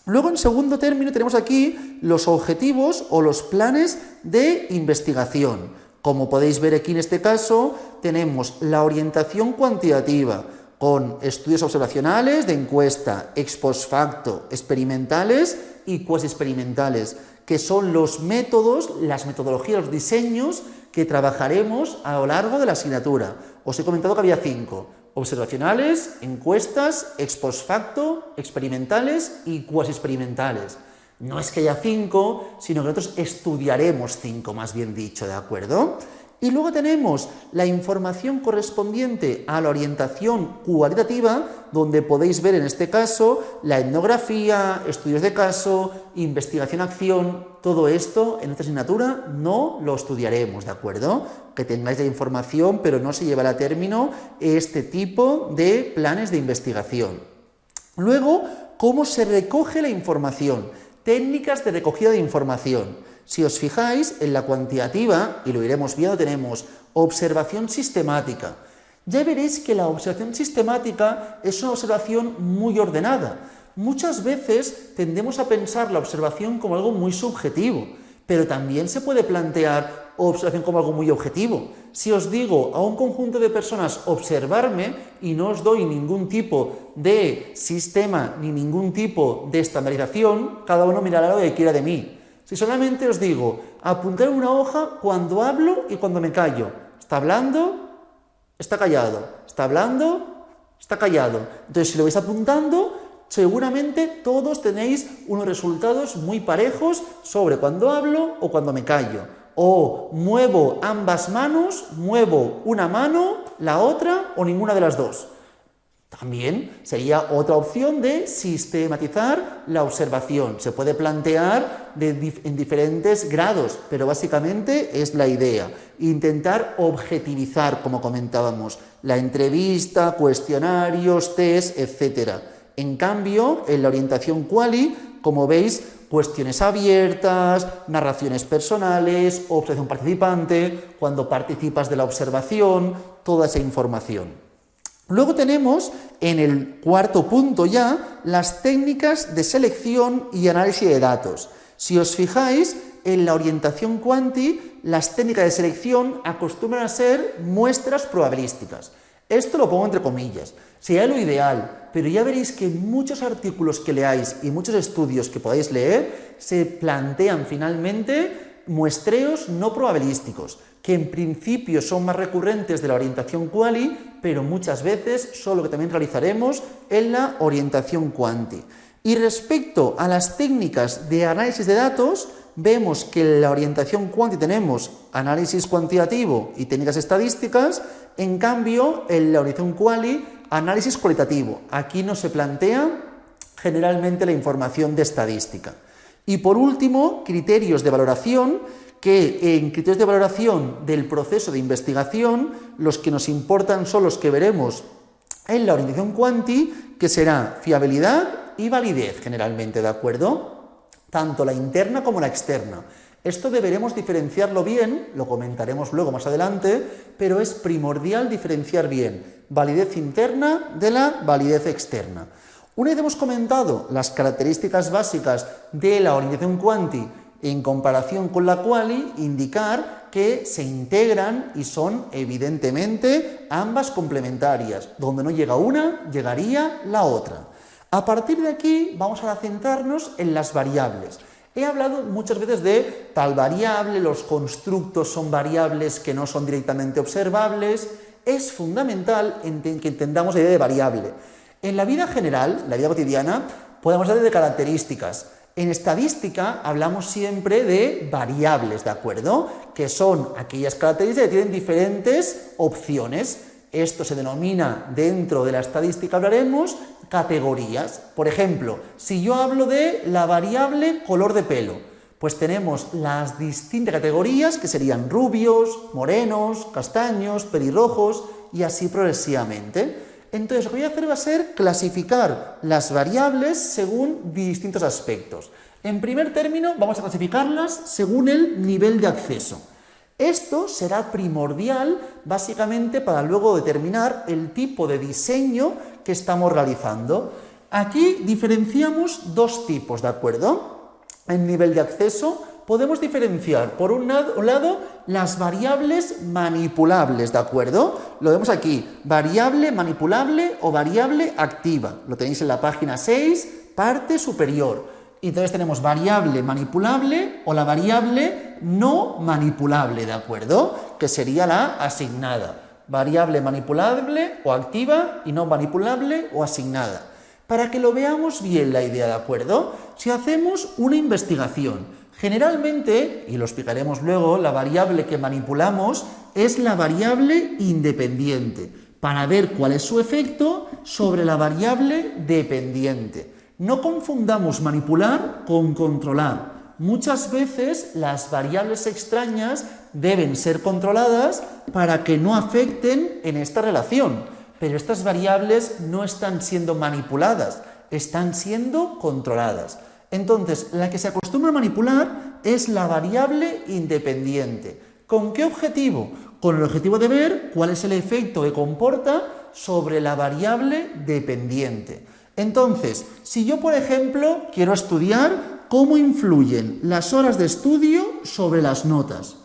Luego, en segundo término, tenemos aquí los objetivos o los planes de investigación. Como podéis ver aquí en este caso, tenemos la orientación cuantitativa con estudios observacionales de encuesta, ex post facto, experimentales y cuasi experimentales, que son los métodos, las metodologías, los diseños que trabajaremos a lo largo de la asignatura. Os he comentado que había 5: observacionales, encuestas, ex post facto, experimentales y cuasi experimentales. No es que haya 5, sino que nosotros estudiaremos 5, más bien dicho, ¿de acuerdo? Y luego tenemos la información correspondiente a la orientación cualitativa, donde podéis ver en este caso la etnografía, estudios de caso, investigación-acción. Todo esto en esta asignatura no lo estudiaremos, ¿de acuerdo? Que tengáis la información, pero no se llevará a término este tipo de planes de investigación. Luego, ¿cómo se recoge la información? Técnicas de recogida de información. Si os fijáis, en la cuantitativa, y lo iremos viendo, tenemos observación sistemática. Ya veréis que la observación sistemática es una observación muy ordenada. Muchas veces tendemos a pensar la observación como algo muy subjetivo, pero también se puede plantear observación como algo muy objetivo. Si os digo a un conjunto de personas observarme y no os doy ningún tipo de sistema ni ningún tipo de estandarización, cada uno mirará lo que quiera de mí. Si solamente os digo apuntar una hoja cuando hablo y cuando me callo, está hablando, está callado, está hablando, está callado. Entonces, si lo vais apuntando, seguramente todos tenéis unos resultados muy parejos sobre cuando hablo o cuando me callo. O muevo ambas manos, muevo una mano, la otra o ninguna de las dos. También sería otra opción de sistematizar la observación. Se puede plantear en diferentes grados, pero básicamente es la idea. Intentar objetivizar, como comentábamos, la entrevista, cuestionarios, test, etc. En cambio, en la orientación quali, como veis, cuestiones abiertas, narraciones personales, observación participante, cuando participas de la observación, toda esa información. Luego tenemos, en el cuarto punto ya, las técnicas de selección y análisis de datos. Si os fijáis, en la orientación quanti, las técnicas de selección acostumbran a ser muestras probabilísticas. Esto lo pongo entre comillas. Sería lo ideal, pero ya veréis que muchos artículos que leáis y muchos estudios que podáis leer se plantean finalmente muestreos no probabilísticos, que en principio son más recurrentes de la orientación quali, pero muchas veces son lo que también realizaremos en la orientación quanti. Y respecto a las técnicas de análisis de datos, vemos que en la orientación quanti tenemos análisis cuantitativo y técnicas estadísticas, en cambio en la orientación quali, análisis cualitativo. Aquí no se plantea generalmente la información de estadística. Y por último, criterios de valoración, que en criterios de valoración del proceso de investigación, los que nos importan son los que veremos en la orientación quanti, que será fiabilidad y validez generalmente, ¿de acuerdo? Tanto la interna como la externa. Esto deberemos diferenciarlo bien, lo comentaremos luego más adelante, pero es primordial diferenciar bien validez interna de la validez externa. Una vez hemos comentado las características básicas de la orientación quanti en comparación con la quali, indicar que se integran y son evidentemente ambas complementarias. Donde no llega una, llegaría la otra. A partir de aquí vamos a centrarnos en las variables. He hablado muchas veces de tal variable, los constructos son variables que no son directamente observables. Es fundamental que entendamos la idea de variable. En la vida general, la vida cotidiana, podemos hablar de características. En estadística hablamos siempre de variables, ¿de acuerdo? Que son aquellas características que tienen diferentes opciones. Esto se denomina, dentro de la estadística hablaremos, categorías. Por ejemplo, si yo hablo de la variable color de pelo, pues tenemos las distintas categorías que serían rubios, morenos, castaños, pelirrojos y así progresivamente. Entonces, lo que voy a hacer va a ser clasificar las variables según distintos aspectos. En primer término, vamos a clasificarlas según el nivel de acceso. Esto será primordial, básicamente, para luego determinar el tipo de diseño que estamos realizando. Aquí diferenciamos dos tipos, ¿de acuerdo? En nivel de acceso podemos diferenciar, por un lado, las variables manipulables, ¿de acuerdo? Lo vemos aquí, variable manipulable o variable activa. Lo tenéis en la página 6, parte superior. Y entonces tenemos variable manipulable o la variable no manipulable, ¿de acuerdo? Que sería la asignada. Variable manipulable o activa y no manipulable o asignada. Para que lo veamos bien la idea, ¿de acuerdo? Si hacemos una investigación, generalmente, y lo explicaremos luego, la variable que manipulamos es la variable independiente, para ver cuál es su efecto sobre la variable dependiente. No confundamos manipular con controlar. Muchas veces las variables extrañas deben ser controladas para que no afecten en esta relación, pero estas variables no están siendo manipuladas, están siendo controladas. Entonces, la que se acostumbra a manipular es la variable independiente. ¿Con qué objetivo? Con el objetivo de ver cuál es el efecto que comporta sobre la variable dependiente. Entonces, si yo, por ejemplo, quiero estudiar cómo influyen las horas de estudio sobre las notas.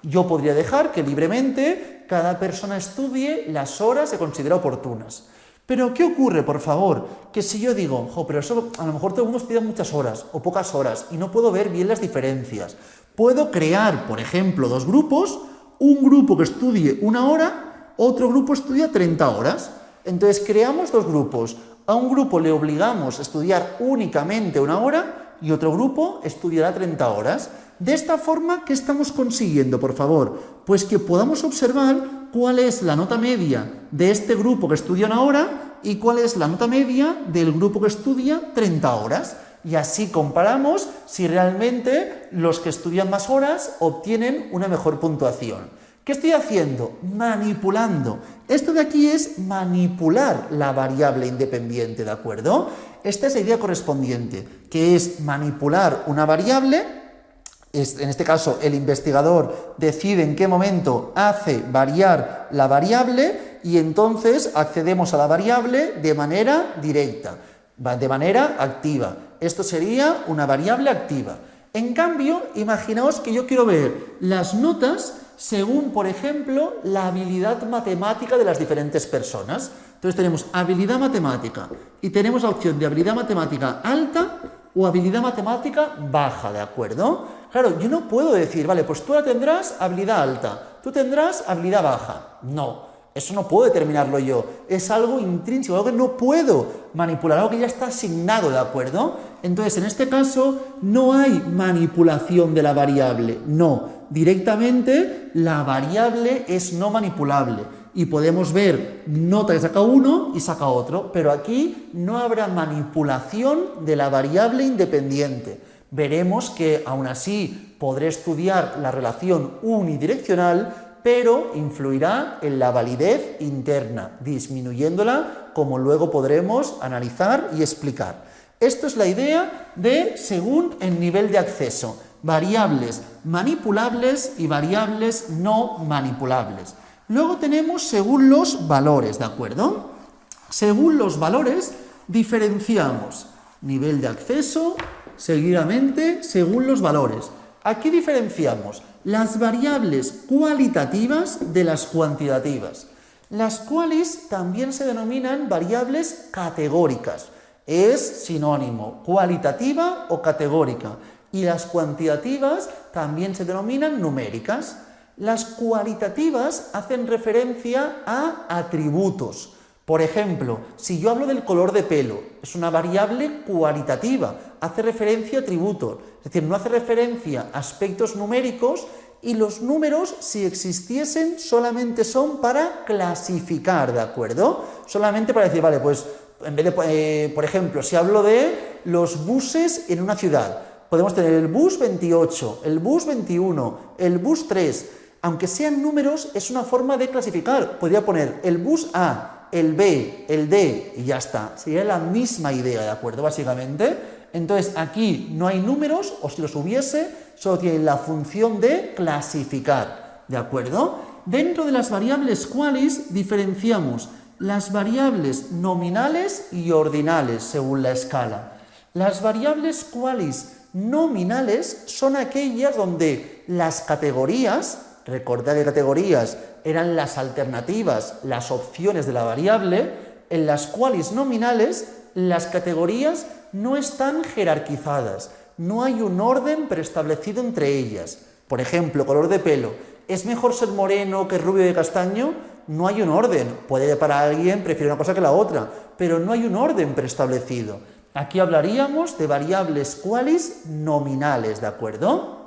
Yo podría dejar que libremente cada persona estudie las horas que considera oportunas. Pero, ¿qué ocurre, por favor? Que si yo digo, pero eso a lo mejor todo el mundo estudia muchas horas o pocas horas y no puedo ver bien las diferencias. Puedo crear, por ejemplo, dos grupos, un grupo que estudie 1 hora, otro grupo estudia 30 horas. Entonces, creamos dos grupos. A un grupo le obligamos a estudiar únicamente 1 hora y otro grupo estudiará 30 horas. De esta forma, ¿qué estamos consiguiendo, por favor? Pues que podamos observar cuál es la nota media de este grupo que estudia 1 hora y cuál es la nota media del grupo que estudia 30 horas. Y así comparamos si realmente los que estudian más horas obtienen una mejor puntuación. ¿Qué estoy haciendo? Manipulando. Esto de aquí es manipular la variable independiente, ¿de acuerdo? Esta es la idea correspondiente, que es manipular una variable. En este caso, el investigador decide en qué momento hace variar la variable y entonces accedemos a la variable de manera directa, de manera activa. Esto sería una variable activa. En cambio, imaginaos que yo quiero ver las notas según, por ejemplo, la habilidad matemática de las diferentes personas. Entonces tenemos habilidad matemática y tenemos la opción de habilidad matemática alta o habilidad matemática baja, ¿de acuerdo? Claro, yo no puedo decir, vale, pues tú tendrás habilidad alta, tú tendrás habilidad baja. No, eso no puedo determinarlo yo. Es algo intrínseco, algo que no puedo manipular, algo que ya está asignado, ¿de acuerdo? Entonces, en este caso, no hay manipulación de la variable, no. Directamente, la variable es no manipulable. Y podemos ver nota que saca uno y saca otro, pero aquí no habrá manipulación de la variable independiente. Veremos que aún así podré estudiar la relación unidireccional, pero influirá en la validez interna, disminuyéndola, como luego podremos analizar y explicar. Esto es la idea de según el nivel de acceso, variables manipulables y variables no manipulables. Luego tenemos según los valores, ¿de acuerdo? Según los valores diferenciamos nivel de acceso, seguidamente según los valores. Aquí diferenciamos las variables cualitativas de las cuantitativas. Las cuales también se denominan variables categóricas. Es sinónimo, cualitativa o categórica. Y las cuantitativas también se denominan numéricas. Las cualitativas hacen referencia a atributos. Por ejemplo, si yo hablo del color de pelo, es una variable cualitativa, hace referencia a atributos, es decir, no hace referencia a aspectos numéricos y los números, si existiesen, solamente son para clasificar, ¿de acuerdo? Solamente para decir, vale, pues en vez de, por ejemplo, si hablo de los buses en una ciudad, podemos tener el bus 28, el bus 21, el bus 3, aunque sean números, es una forma de clasificar. Podría poner el bus A, el B, el D y ya está. Sería la misma idea, ¿de acuerdo? Básicamente. Entonces, aquí no hay números, o si los hubiese, solo tienen la función de clasificar, ¿de acuerdo? Dentro de las variables qualis diferenciamos las variables nominales y ordinales según la escala. Las variables qualis nominales son aquellas donde las categorías, recordad que categorías eran las alternativas, las opciones de la variable, en las qualis nominales las categorías no están jerarquizadas, no hay un orden preestablecido entre ellas. Por ejemplo, color de pelo, ¿es mejor ser moreno que rubio de castaño? No hay un orden, puede para alguien prefiere una cosa que la otra, pero no hay un orden preestablecido. Aquí hablaríamos de variables qualis nominales, ¿de acuerdo?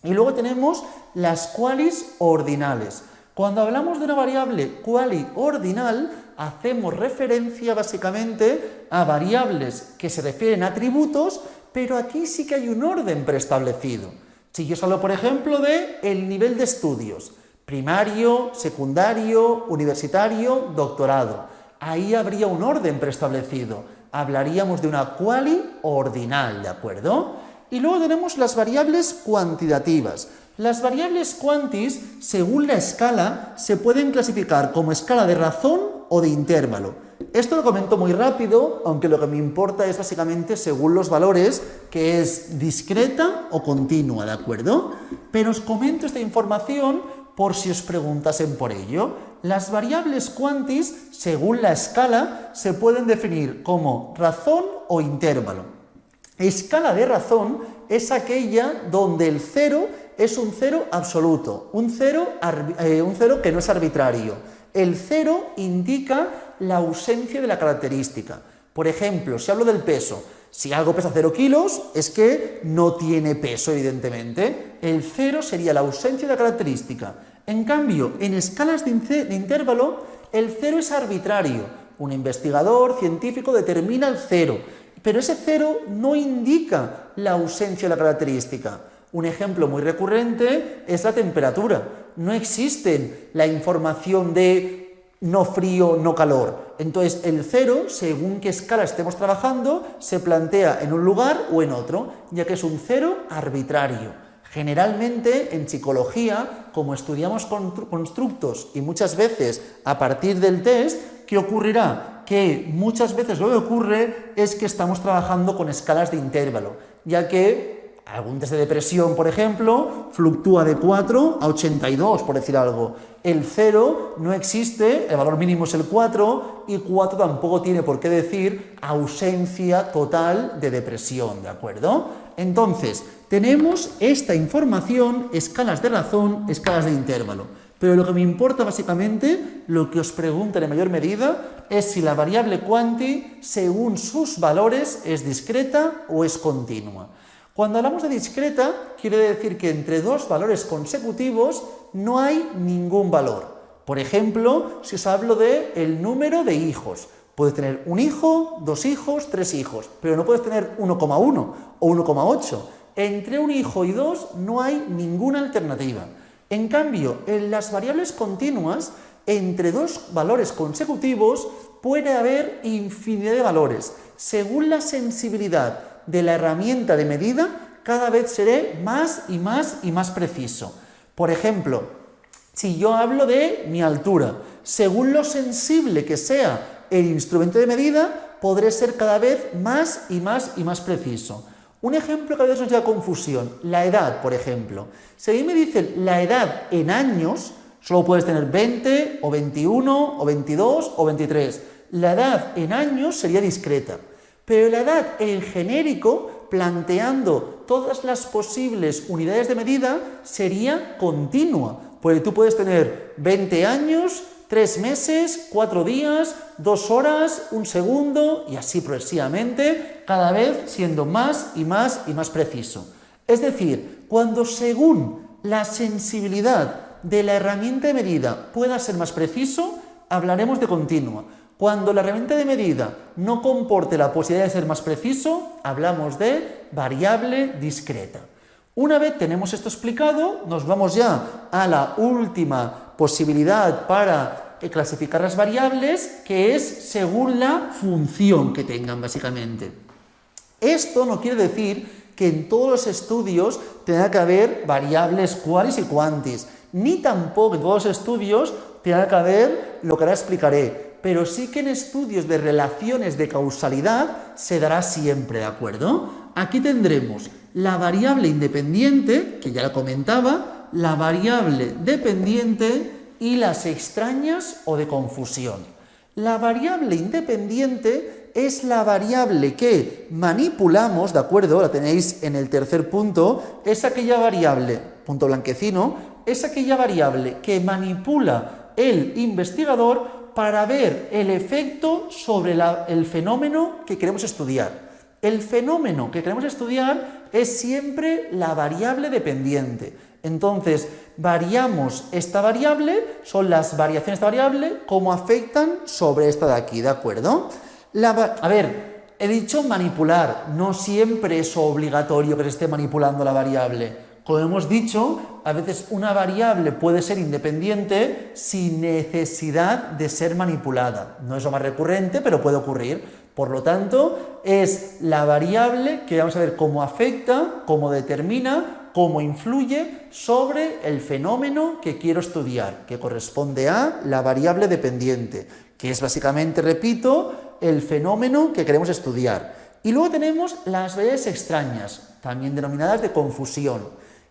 Y luego tenemos las qualis ordinales. Cuando hablamos de una variable quali ordinal, hacemos referencia básicamente a variables que se refieren a atributos, pero aquí sí que hay un orden preestablecido. Si yo os hablo, por ejemplo, de el nivel de estudios, primario, secundario, universitario, doctorado, ahí habría un orden preestablecido. Hablaríamos de una quali ordinal, ¿de acuerdo? Y luego tenemos las variables cuantitativas. Las variables quantis, según la escala, se pueden clasificar como escala de razón o de intervalo. Esto lo comento muy rápido, aunque lo que me importa es básicamente según los valores, que es discreta o continua, ¿de acuerdo? Pero os comento esta información por si os preguntasen por ello. Las variables quantis, según la escala, se pueden definir como razón o intervalo. Escala de razón es aquella donde el cero es un cero absoluto, un cero que no es arbitrario. El cero indica la ausencia de la característica. Por ejemplo, si hablo del peso, si algo pesa 0 kilos, es que no tiene peso, evidentemente. El cero sería la ausencia de la característica. En cambio, en escalas de intervalo, el cero es arbitrario. Un investigador científico determina el cero, pero ese cero no indica la ausencia de la característica. Un ejemplo muy recurrente es la temperatura. No existe la información de no frío, no calor. Entonces, el cero, según qué escala estemos trabajando, se plantea en un lugar o en otro, ya que es un cero arbitrario. Generalmente, en psicología, como estudiamos constructos y muchas veces a partir del test, ¿qué ocurrirá? Que muchas veces lo que ocurre es que estamos trabajando con escalas de intervalo, ya que algún test de depresión, por ejemplo, fluctúa de 4 a 82, por decir algo. El 0 no existe, el valor mínimo es el 4, y 4 tampoco tiene por qué decir ausencia total de depresión, ¿de acuerdo? Entonces, tenemos esta información, escalas de razón, escalas de intervalo. Pero lo que me importa básicamente, lo que os preguntan en mayor medida, es si la variable quanti, según sus valores, es discreta o es continua. Cuando hablamos de discreta, quiere decir que entre dos valores consecutivos no hay ningún valor. Por ejemplo, si os hablo de el número de hijos, puedes tener un hijo, 2 hijos, 3 hijos, pero no puedes tener 1,1 o 1,8. Entre un hijo y 2 no hay ninguna alternativa. En cambio, en las variables continuas, entre dos valores consecutivos puede haber infinidad de valores. Según la sensibilidad de la herramienta de medida, cada vez seré más y más y más preciso. Por ejemplo, si yo hablo de mi altura, según lo sensible que sea el instrumento de medida, podré ser cada vez más y más y más preciso. Un ejemplo que a veces nos lleva a confusión, la edad, por ejemplo. Si a mí me dicen la edad en años, solo puedes tener 20 o 21 o 22 o 23. La edad en años sería discreta. Pero la edad en genérico, planteando todas las posibles unidades de medida, sería continua. Porque tú puedes tener 20 años, 3 meses, 4 días, 2 horas, 1 segundo y así progresivamente, cada vez siendo más y más y más preciso. Es decir, cuando según la sensibilidad de la herramienta de medida pueda ser más preciso, hablaremos de continua. Cuando la herramienta de medida no comporte la posibilidad de ser más preciso, hablamos de variable discreta. Una vez tenemos esto explicado, nos vamos ya a la última posibilidad para clasificar las variables, que es según la función que tengan, básicamente. Esto no quiere decir que en todos los estudios tenga que haber variables qualis y quantis, ni tampoco en todos los estudios tenga que haber lo que ahora explicaré. Pero sí que en estudios de relaciones de causalidad se dará siempre, ¿de acuerdo? Aquí tendremos la variable independiente, que ya la comentaba, la variable dependiente y las extrañas o de confusión. La variable independiente es la variable que manipulamos, ¿de acuerdo? La tenéis en el tercer punto, es aquella variable, punto blanquecino, es aquella variable que manipula el investigador para ver el efecto sobre el fenómeno que queremos estudiar. El fenómeno que queremos estudiar es siempre la variable dependiente. Entonces, variamos esta variable, son las variaciones de esta variable, cómo afectan sobre esta de aquí, ¿de acuerdo? A ver, he dicho manipular, no siempre es obligatorio que se esté manipulando la variable. Como hemos dicho, a veces una variable puede ser independiente sin necesidad de ser manipulada. No es lo más recurrente, pero puede ocurrir. Por lo tanto, es la variable que vamos a ver cómo afecta, cómo determina, cómo influye sobre el fenómeno que quiero estudiar, que corresponde a la variable dependiente, que es básicamente, repito, el fenómeno que queremos estudiar. Y luego tenemos las variables extrañas, también denominadas de confusión.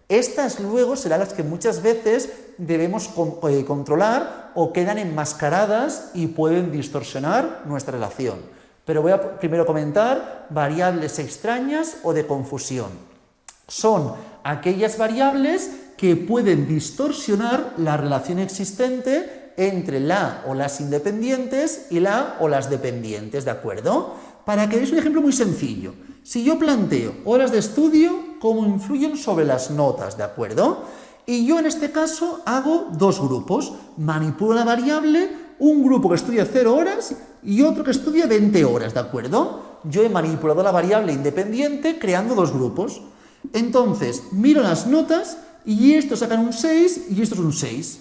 Estas luego serán las que muchas veces debemos controlar o quedan enmascaradas y pueden distorsionar nuestra relación. Pero voy a primero comentar variables extrañas o de confusión. Son aquellas variables que pueden distorsionar la relación existente entre la o las independientes y la o las dependientes, ¿de acuerdo? Para que veáis un ejemplo muy sencillo. Si yo planteo horas de estudio, cómo influyen sobre las notas, ¿de acuerdo? Y yo en este caso hago dos grupos. Manipulo la variable, un grupo que estudia 0 horas y otro que estudia 20 horas, ¿de acuerdo? Yo he manipulado la variable independiente creando dos grupos. Entonces, miro las notas y estos sacan un 6 y estos un 6.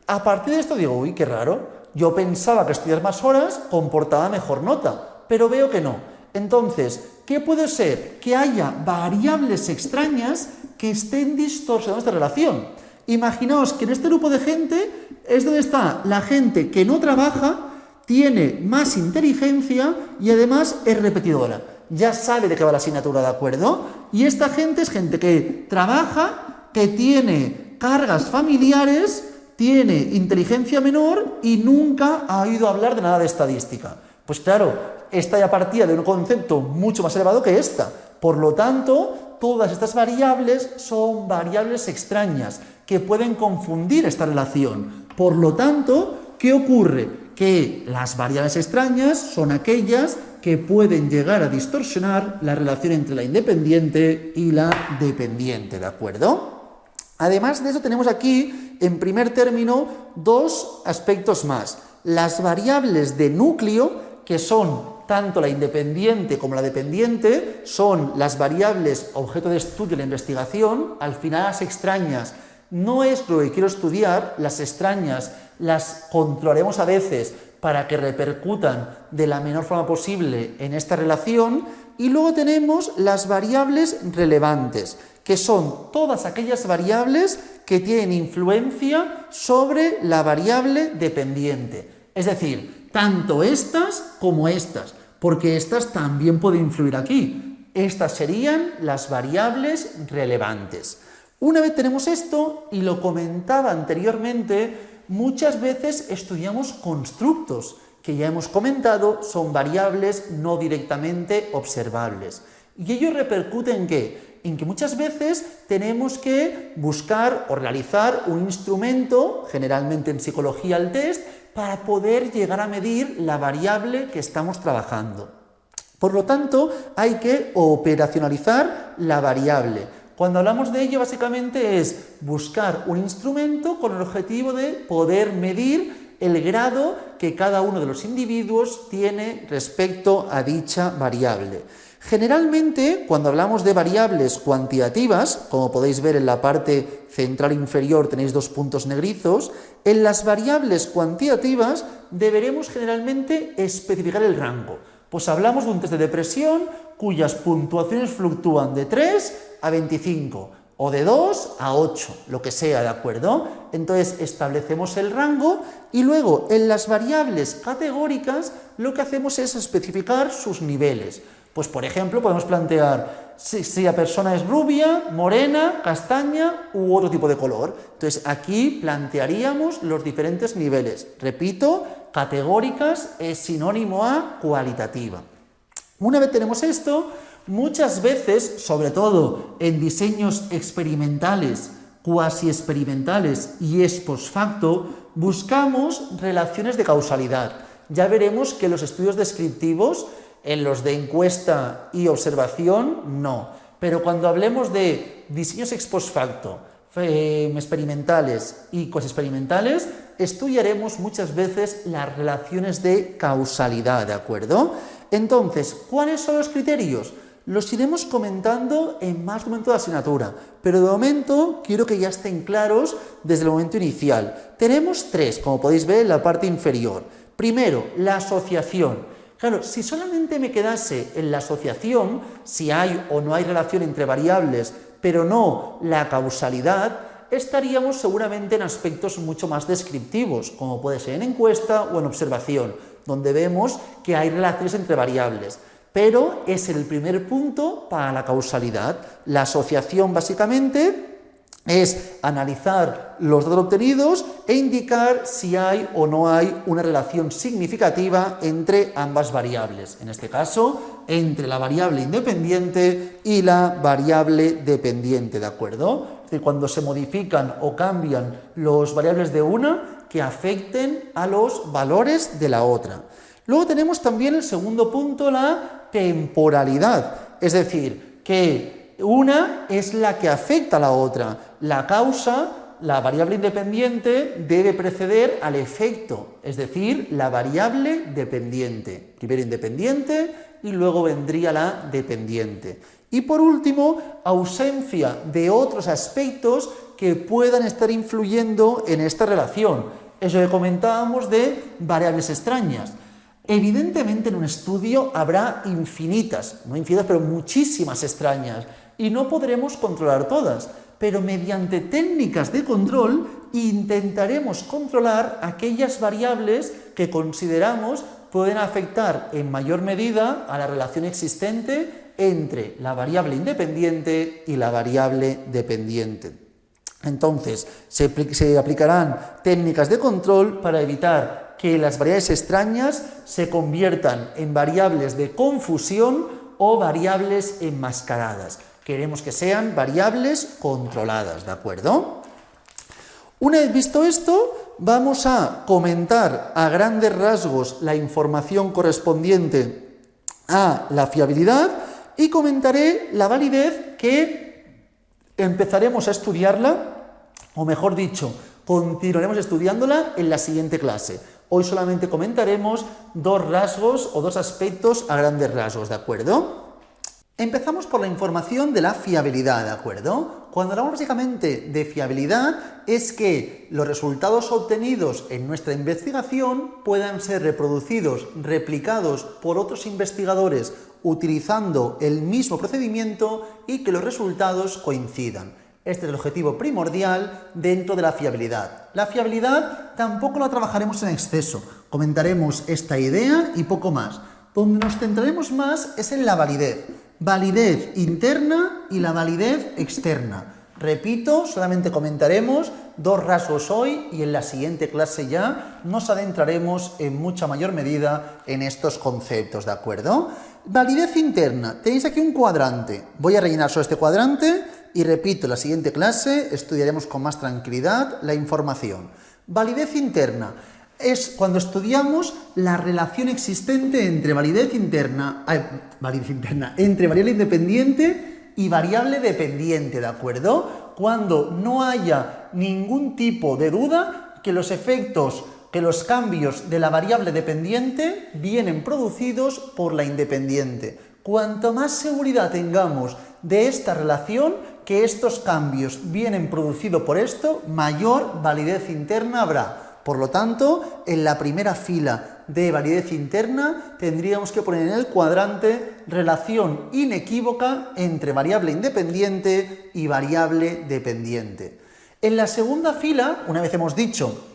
A partir de esto digo, uy, qué raro, yo pensaba que estudiar más horas comportaba mejor nota, pero veo que no. Entonces, ¿qué puede ser? Que haya variables extrañas que estén distorsionando esta relación. Imaginaos que en este grupo de gente es donde está la gente que no trabaja, tiene más inteligencia y además es repetidora. Ya sabe de qué va la asignatura, ¿de acuerdo? Y esta gente es gente que trabaja, que tiene cargas familiares, tiene inteligencia menor y nunca ha oído hablar de nada de estadística. Pues claro, esta ya partía de un concepto mucho más elevado que esta. Por lo tanto, todas estas variables son variables extrañas que pueden confundir esta relación. Por lo tanto, ¿qué ocurre? Que las variables extrañas son aquellas que pueden llegar a distorsionar la relación entre la independiente y la dependiente, ¿de acuerdo? Además de eso tenemos aquí, en primer término, dos aspectos más. Las variables de núcleo, que son tanto la independiente como la dependiente, son las variables objeto de estudio de la investigación. Al final las extrañas no es lo que quiero estudiar, las extrañas las controlaremos a veces para que repercutan de la menor forma posible en esta relación. Y luego tenemos las variables relevantes, que son todas aquellas variables que tienen influencia sobre la variable dependiente. Es decir, tanto estas como estas, porque estas también pueden influir aquí. Estas serían las variables relevantes. Una vez tenemos esto, y lo comentaba anteriormente, muchas veces estudiamos constructos, que ya hemos comentado, son variables no directamente observables. ¿Y ello repercute en qué? En que muchas veces tenemos que buscar o realizar un instrumento, generalmente en psicología el test, para poder llegar a medir la variable que estamos trabajando. Por lo tanto, hay que operacionalizar la variable. Cuando hablamos de ello, básicamente es buscar un instrumento con el objetivo de poder medir el grado que cada uno de los individuos tiene respecto a dicha variable. Generalmente, cuando hablamos de variables cuantitativas, como podéis ver en la parte central inferior tenéis dos puntos negrizos, en las variables cuantitativas deberemos generalmente especificar el rango. Pues hablamos de un test de depresión cuyas puntuaciones fluctúan de 3 a 25 o de 2 a 8, lo que sea, ¿de acuerdo? Entonces establecemos el rango y luego en las variables categóricas lo que hacemos es especificar sus niveles. Pues por ejemplo podemos plantear si la persona es rubia, morena, castaña u otro tipo de color. Entonces aquí plantearíamos los diferentes niveles. Repito, categóricas es sinónimo a cualitativa. Una vez tenemos esto, muchas veces, sobre todo en diseños experimentales, cuasi experimentales y ex post facto, buscamos relaciones de causalidad. Ya veremos que los estudios descriptivos, en los de encuesta y observación, no. Pero cuando hablemos de diseños ex post facto, experimentales y cuasi experimentales, estudiaremos muchas veces las relaciones de causalidad, ¿de acuerdo? Entonces, ¿cuáles son los criterios? Los iremos comentando en más momento de la asignatura, pero de momento quiero que ya estén claros desde el momento inicial. Tenemos tres, como podéis ver en la parte inferior. Primero, la asociación. Claro, si solamente me quedase en la asociación, si hay o no hay relación entre variables, pero no la causalidad, estaríamos seguramente en aspectos mucho más descriptivos, como puede ser en encuesta o en observación, donde vemos que hay relaciones entre variables. Pero es el primer punto para la causalidad. La asociación, básicamente, es analizar los datos obtenidos e indicar si hay o no hay una relación significativa entre ambas variables, en este caso, entre la variable independiente y la variable dependiente, ¿de acuerdo? Es decir, cuando se modifican o cambian los variables de una que afecten a los valores de la otra. Luego tenemos también el segundo punto, la temporalidad, es decir, que una es la que afecta a la otra. La causa, la variable independiente, debe preceder al efecto, es decir, la variable dependiente. Primero independiente y luego vendría la dependiente. Y por último, ausencia de otros aspectos que puedan estar influyendo en esta relación. Eso que comentábamos de variables extrañas. Evidentemente en un estudio habrá infinitas, no infinitas, pero muchísimas extrañas, y no podremos controlar todas, pero mediante técnicas de control intentaremos controlar aquellas variables que consideramos pueden afectar en mayor medida a la relación existente entre la variable independiente y la variable dependiente. Entonces, se aplicarán técnicas de control para evitar que las variables extrañas se conviertan en variables de confusión o variables enmascaradas. Queremos que sean variables controladas, ¿de acuerdo? Una vez visto esto, vamos a comentar a grandes rasgos la información correspondiente a la fiabilidad y comentaré la validez que empezaremos a estudiarla, o mejor dicho, continuaremos estudiándola en la siguiente clase. Hoy solamente comentaremos dos rasgos o dos aspectos a grandes rasgos, ¿de acuerdo? Empezamos por la información de la fiabilidad, ¿de acuerdo? Cuando hablamos básicamente de fiabilidad es que los resultados obtenidos en nuestra investigación puedan ser reproducidos, replicados por otros investigadores utilizando el mismo procedimiento y que los resultados coincidan. Este es el objetivo primordial dentro de la fiabilidad. La fiabilidad tampoco la trabajaremos en exceso, comentaremos esta idea y poco más. Donde nos centraremos más es en la validez. Validez interna y la validez externa. Repito, solamente comentaremos dos rasgos hoy y en la siguiente clase ya nos adentraremos en mucha mayor medida en estos conceptos, ¿de acuerdo? Validez interna. Tenéis aquí un cuadrante. Voy a rellenar solo este cuadrante y repito, en la siguiente clase estudiaremos con más tranquilidad la información. Validez interna. Es cuando estudiamos la relación existente entre validez interna, entre variable independiente y variable dependiente, ¿de acuerdo? Cuando no haya ningún tipo de duda que los efectos, que los cambios de la variable dependiente vienen producidos por la independiente. Cuanto más seguridad tengamos de esta relación, que estos cambios vienen producidos por esto, mayor validez interna habrá. Por lo tanto, en la primera fila de validez interna tendríamos que poner en el cuadrante relación inequívoca entre variable independiente y variable dependiente. En la segunda fila, una vez hemos dicho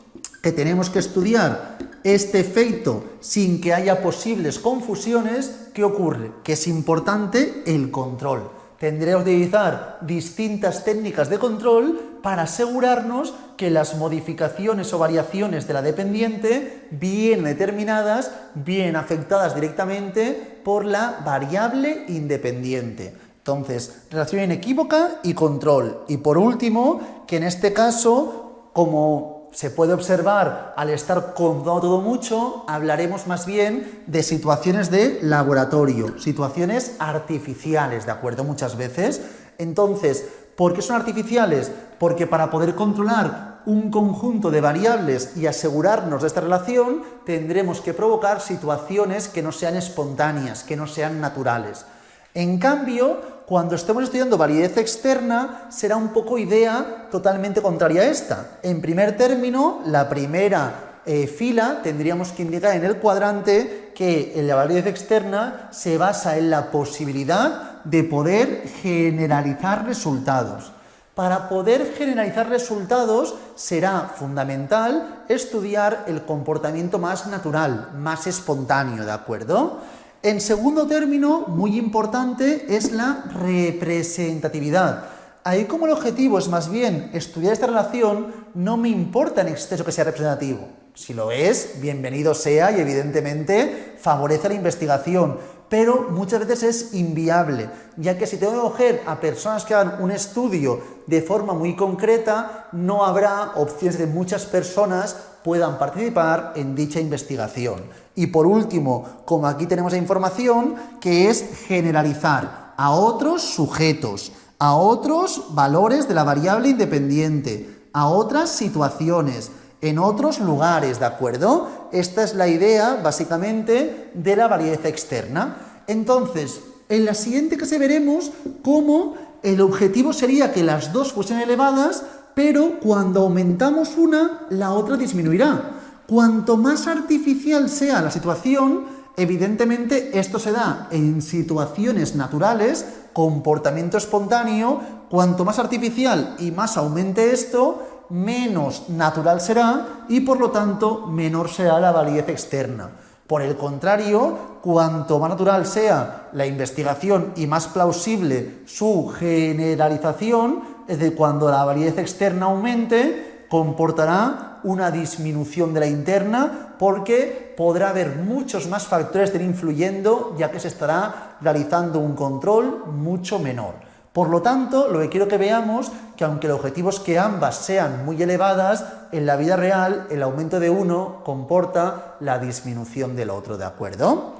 que tenemos que estudiar este efecto sin que haya posibles confusiones, ¿qué ocurre? Que es importante el control. Tendremos que utilizar distintas técnicas de control para asegurarnos que las modificaciones o variaciones de la dependiente bien determinadas, bien afectadas directamente por la variable independiente. Entonces, relación inequívoca y control. Y por último, que en este caso, como se puede observar al estar contando todo mucho, hablaremos más bien de situaciones de laboratorio, situaciones artificiales, ¿de acuerdo? Muchas veces. Entonces, ¿por qué son artificiales? Porque para poder controlar un conjunto de variables y asegurarnos de esta relación, tendremos que provocar situaciones que no sean espontáneas, que no sean naturales. En cambio, cuando estemos estudiando validez externa, será un poco idea totalmente contraria a esta. En primer término, la primera fila tendríamos que indicar en el cuadrante que la validez externa se basa en la posibilidad de poder generalizar resultados. Para poder generalizar resultados será fundamental estudiar el comportamiento más natural, más espontáneo, ¿de acuerdo? En segundo término, muy importante, es la representatividad. Ahí como el objetivo es más bien estudiar esta relación, no me importa en exceso que sea representativo. Si lo es, bienvenido sea y evidentemente favorece la investigación, pero muchas veces es inviable, ya que si tengo que coger a personas que hagan un estudio de forma muy concreta, no habrá opciones de que muchas personas puedan participar en dicha investigación. Y por último, como aquí tenemos la información, que es generalizar a otros sujetos, a otros valores de la variable independiente, a otras situaciones, en otros lugares, ¿de acuerdo? Esta es la idea, básicamente, de la validez externa. Entonces, en la siguiente clase veremos cómo el objetivo sería que las dos fuesen elevadas, pero cuando aumentamos una, la otra disminuirá. Cuanto más artificial sea la situación, evidentemente esto se da en situaciones naturales, comportamiento espontáneo, cuanto más artificial y más aumente esto, menos natural será y por lo tanto menor será la validez externa. Por el contrario, cuanto más natural sea la investigación y más plausible su generalización, es decir, cuando la validez externa aumente, comportará una disminución de la interna porque podrá haber muchos más factores que estén influyendo, ya que se estará realizando un control mucho menor. Por lo tanto, lo que quiero que veamos que aunque el objetivo es que ambas sean muy elevadas, en la vida real el aumento de uno comporta la disminución del otro, ¿de acuerdo?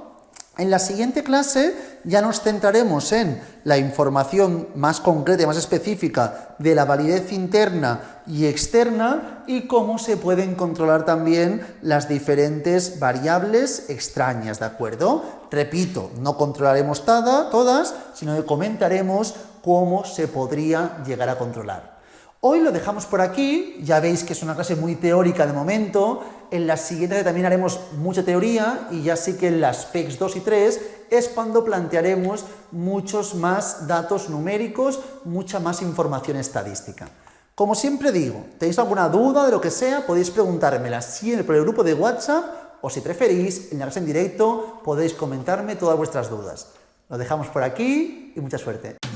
En la siguiente clase ya nos centraremos en la información más concreta y más específica de la validez interna y externa y cómo se pueden controlar también las diferentes variables extrañas, ¿de acuerdo? Repito, no controlaremos todas, sino que comentaremos cómo se podría llegar a controlar. Hoy lo dejamos por aquí, ya veis que es una clase muy teórica de momento, en la siguiente también haremos mucha teoría y ya sí que en las PECs 2 y 3 es cuando plantearemos muchos más datos numéricos, mucha más información estadística. Como siempre digo, ¿tenéis alguna duda de lo que sea? Podéis preguntármela siempre por el grupo de WhatsApp o si preferís, en la clase en directo podéis comentarme todas vuestras dudas. Lo dejamos por aquí y mucha suerte.